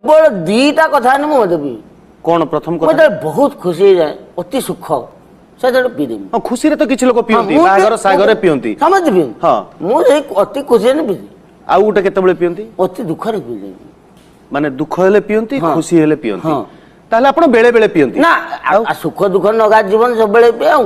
बड़ दीटा कथा मु देवी कौन प्रथम मुझे कथा बहुत खुशी हो जाए अति सुख से पीदेवी हाँ खुशी रे तो किछ लोक पियंती बागर सागर पियंती समझ पियंती हाँ मुझे अति खुशी ने पीदी आउ गोटे केतेबेले पियंती अति दुख रे पीदेवी माने दुख हेले पियंती हाँ। खुशी हेले पियंती हाँ। ताले आपण बेले बेले पियंती ना सुख दुख नगा जीवन सब बेले पिया